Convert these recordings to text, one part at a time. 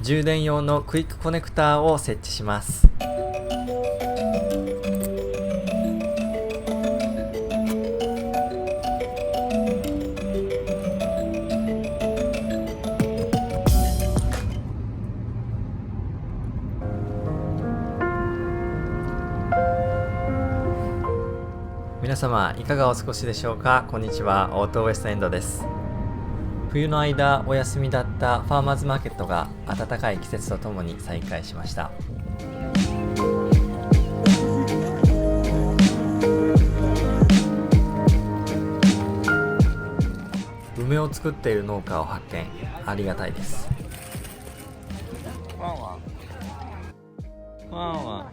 充電用のクイックコネクターを設置します。皆様いかがお過ごしでしょうか。こんにちは、オートウエストエンドです。冬の間お休みだったファーマーズマーケットが暖かい季節とともに再開しました。梅を作っている農家を発見、ありがたいです。ワンワンワンワン。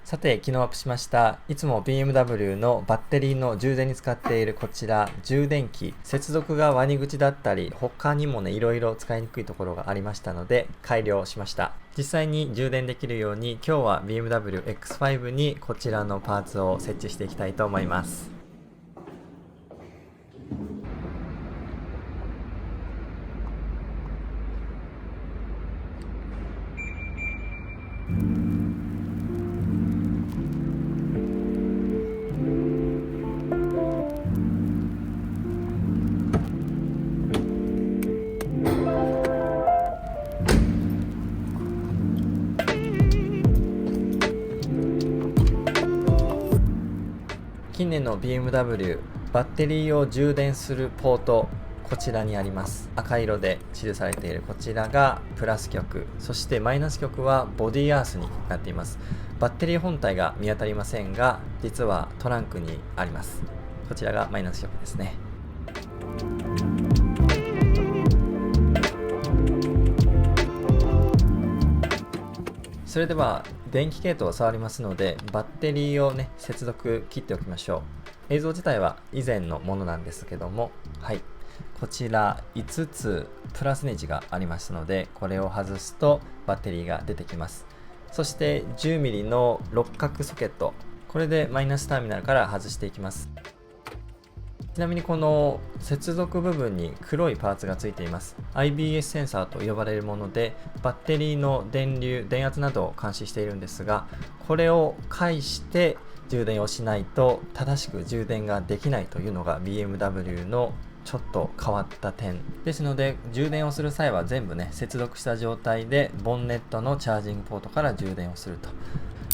さて、昨日アップしましたいつも BMW のバッテリーの充電に使っているこちら充電器、接続がワニ口だったり他にもねいろいろ使いにくいところがありましたので改良しました。実際に充電できるように今日は BMW X5 にこちらのパーツを設置していきたいと思います。近年の BMW バッテリーを充電するポート、こちらにあります。赤色で記されているこちらがプラス極、そしてマイナス極はボディアースになっています。バッテリー本体が見当たりませんが実はトランクにあります。こちらがマイナス極ですね。それでは電気系統を触りますのでバッテリーをね接続切っておきましょう。映像自体は以前のものなんですけども、はい、こちら5つプラスネジがありますのでこれを外すとバッテリーが出てきます。そして 10mm の六角ソケット、これでマイナスターミナルから外していきます。ちなみにこの接続部分に黒いパーツがついています。 IBS センサーと呼ばれるものでバッテリーの電流、電圧などを監視しているんですが、これを介して充電をしないと正しく充電ができないというのが BMW のちょっと変わった点ですので、充電をする際は全部ね接続した状態でボンネットのチャージングポートから充電をすると。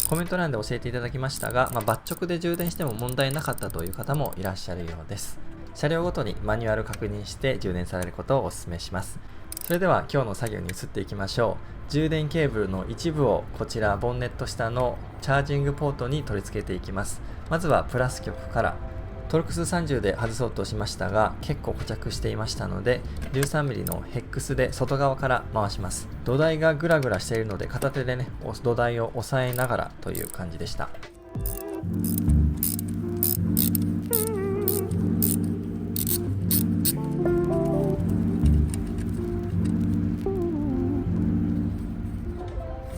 コメント欄で教えていただきましたが、抜直で充電しても問題なかったという方もいらっしゃるようです。車両ごとにマニュアル確認して充電されることをお勧めします。それでは今日の作業に移っていきましょう。充電ケーブルの一部をこちらボンネット下のチャージングポートに取り付けていきます。まずはプラス極から。トルクス30で外そうとしましたが結構固着していましたので 13mm のヘックスで外側から回します。土台がグラグラしているので片手でね土台を押さえながらという感じでした。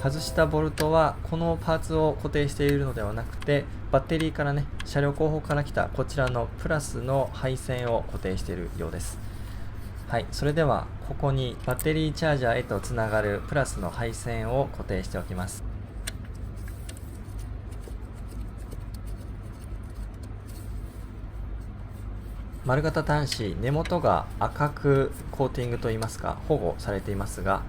外したボルトはこのパーツを固定しているのではなくてバッテリーからね車両後方から来たこちらのプラスの配線を固定しているようです。はい、それではここにバッテリーチャージャーへとつながるプラスの配線を固定しておきます。丸型端子、根元が赤くコーティングといいますか保護されていますが、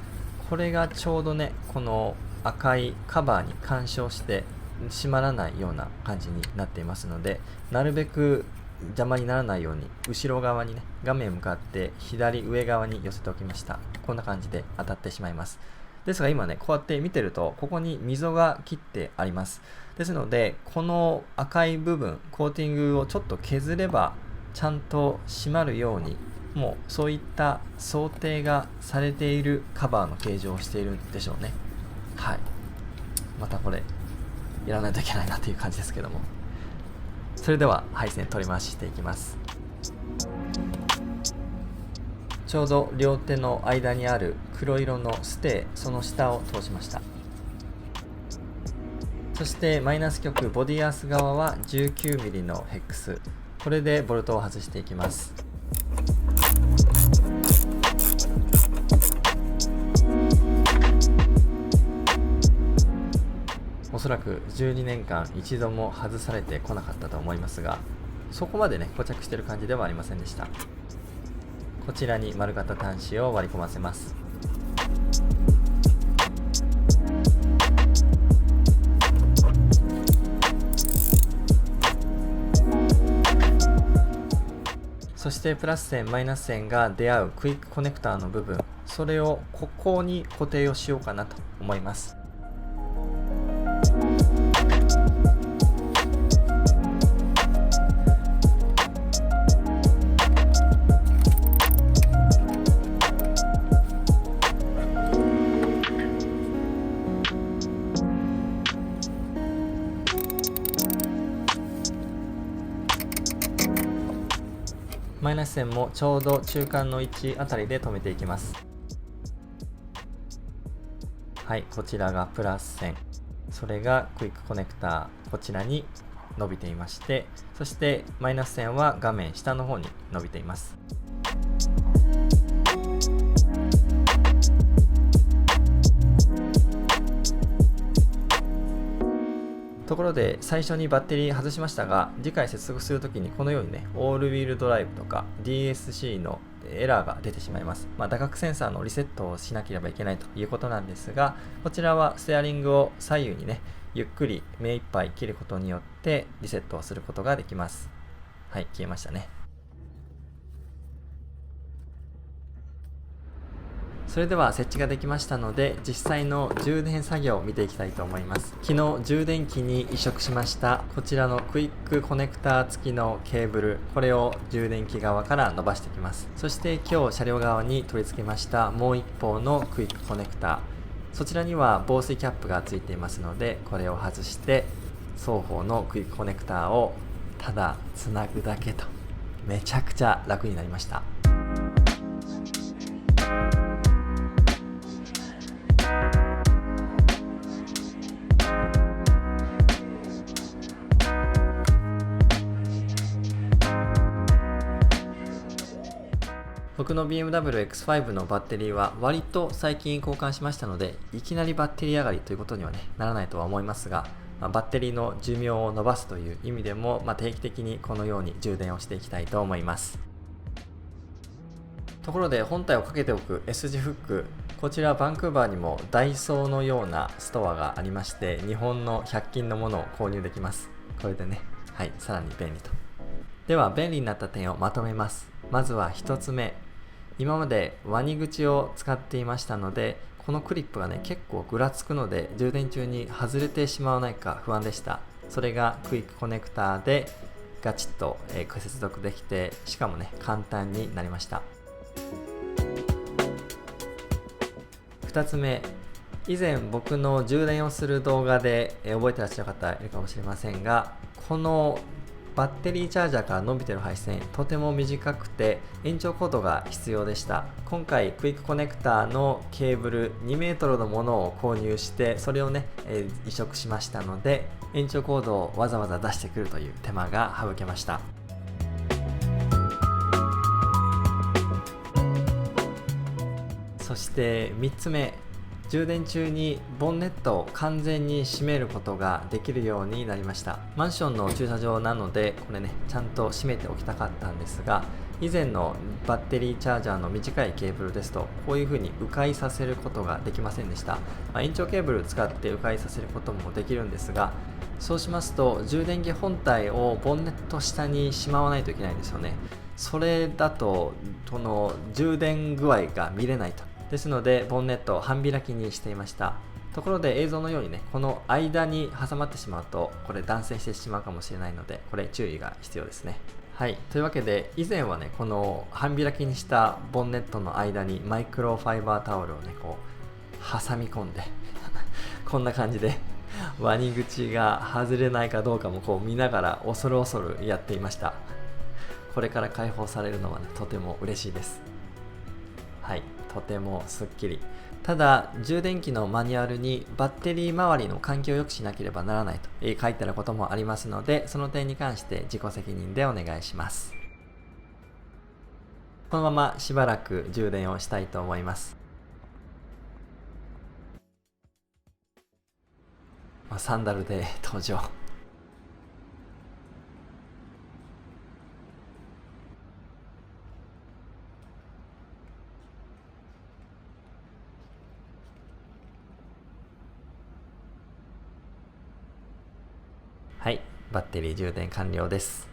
これがちょうどねこの赤いカバーに干渉して閉まらないような感じになっていますので、なるべく邪魔にならないように後ろ側にね画面向かって左上側に寄せておきました。こんな感じで当たってしまいます。ですが今ねこうやって見てるとここに溝が切ってあります。ですのでこの赤い部分コーティングをちょっと削ればちゃんと閉まるように、もうそういった想定がされているカバーの形状をしているんでしょうね。はい、またこれやらないといけないなという感じですけども、それでは配線取り回ししていきます。ちょうど両手の間にある黒色のステー、その下を通しました。そしてマイナス極ボディアース側は 19mm のヘックス、これでボルトを外していきます。そらく12年間一度も外されてこなかったと思いますが、そこまでね固着してる感じではありませんでした。こちらに丸型端子を割り込ませます。そしてプラス線マイナス線が出会うクイックコネクターの部分、それをここに固定をしようかなと思います。マイナス線もちょうど中間の位置あたりで止めていきます。はい、こちらがプラス線、それがクイックコネクター、こちらに伸びていまして、そしてマイナス線は画面下の方に伸びています。ところで最初にバッテリー外しましたが、次回接続するときにこのようにね、オールウィールドライブとか DSC のエラーが出てしまいます。打角センサーのリセットをしなければいけないということなんですが、こちらはステアリングを左右にね、ゆっくり目いっぱい切ることによってリセットをすることができます。はい、消えましたね。それでは設置ができましたので、実際の充電作業を見ていきたいと思います。昨日充電器に移植しましたこちらのクイックコネクター付きのケーブル、これを充電器側から伸ばしていきます。そして今日車両側に取り付けましたもう一方のクイックコネクター、そちらには防水キャップが付いていますので、これを外して双方のクイックコネクターをただつなぐだけと、めちゃくちゃ楽になりました。僕の BMW X5 のバッテリーは割と最近交換しましたので、いきなりバッテリー上がりということにはならないとは思いますが、バッテリーの寿命を伸ばすという意味でも、定期的にこのように充電をしていきたいと思います。ところで本体をかけておく S 字フック、こちらバンクーバーにもダイソーのようなストアがありまして、日本の100均のものを購入できます。これでね、はい、さらに便利と。では便利になった点をまとめます。まずは1つ目、今までワニ口を使っていましたので、このクリップが結構ぐらつくので充電中に外れてしまわないか不安でした。それがクイックコネクターでガチッと接続できて、しかも簡単になりました。2つ目、以前僕の充電をする動画で覚えてらっしゃる方いるかもしれませんが、このバッテリーチャージャーから伸びてる配線、とても短くて延長コードが必要でした。今回クイックコネクターのケーブル2メートルのものを購入して、それを移植しましたので、延長コードをわざわざ出してくるという手間が省けました。そして3つ目、充電中にボンネットを完全に閉めることができるようになりました。マンションの駐車場なのでこれちゃんと閉めておきたかったんですが、以前のバッテリーチャージャーの短いケーブルですとこういう風に迂回させることができませんでした。延長ケーブルを使って迂回させることもできるんですが、そうしますと充電器本体をボンネット下にしまわないといけないんですよね。それだとこの充電具合が見れないと。ですのでボンネットを半開きにしていました。ところで映像のようにこの間に挟まってしまうとこれ断線してしまうかもしれないので、これ注意が必要ですね。はい、というわけで以前はこの半開きにしたボンネットの間にマイクロファイバータオルをこう挟み込んでこんな感じでワニ口が外れないかどうかもこう見ながら恐る恐るやっていました。これから解放されるのはとても嬉しいです。はい、とてもすっきり。ただ充電器のマニュアルにバッテリー周りの環境を良くしなければならないと書いてあることもありますので、その点に関して自己責任でお願いします。このまましばらく充電をしたいと思います。サンダルで登場。はい、バッテリー充電完了です。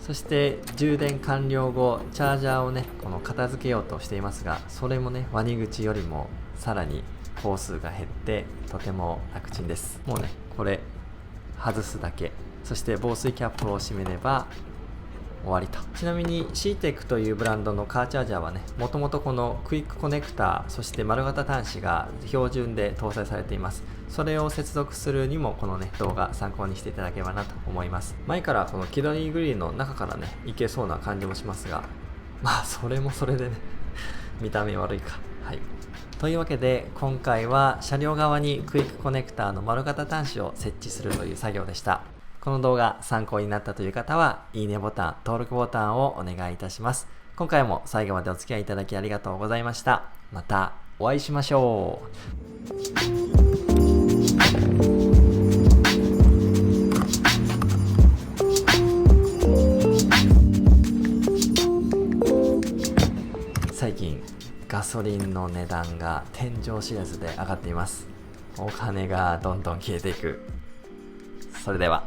そして充電完了後、チャージャーをねこの片付けようとしていますが、それもね割り口よりもさらに工数が減ってとても楽ちんです。もうねこれ外すだけ、そして防水キャップを閉めれば終わりと。ちなみに CTEC というブランドのカーチャージャーはね、もともとこのクイックコネクター、そして丸型端子が標準で搭載されています。それを接続するにもこのね動画参考にしていただければなと思います。前からこのキドニーグリーンの中からねいけそうな感じもしますが、それもそれでね見た目悪いか。はい、というわけで今回は車両側にクイックコネクターの丸型端子を設置するという作業でした。この動画参考になったという方は、いいねボタン、登録ボタンをお願いいたします。今回も最後までお付き合いいただきありがとうございました。またお会いしましょう。最近ガソリンの値段が天井知らずで上がっています。お金がどんどん消えていく。それでは。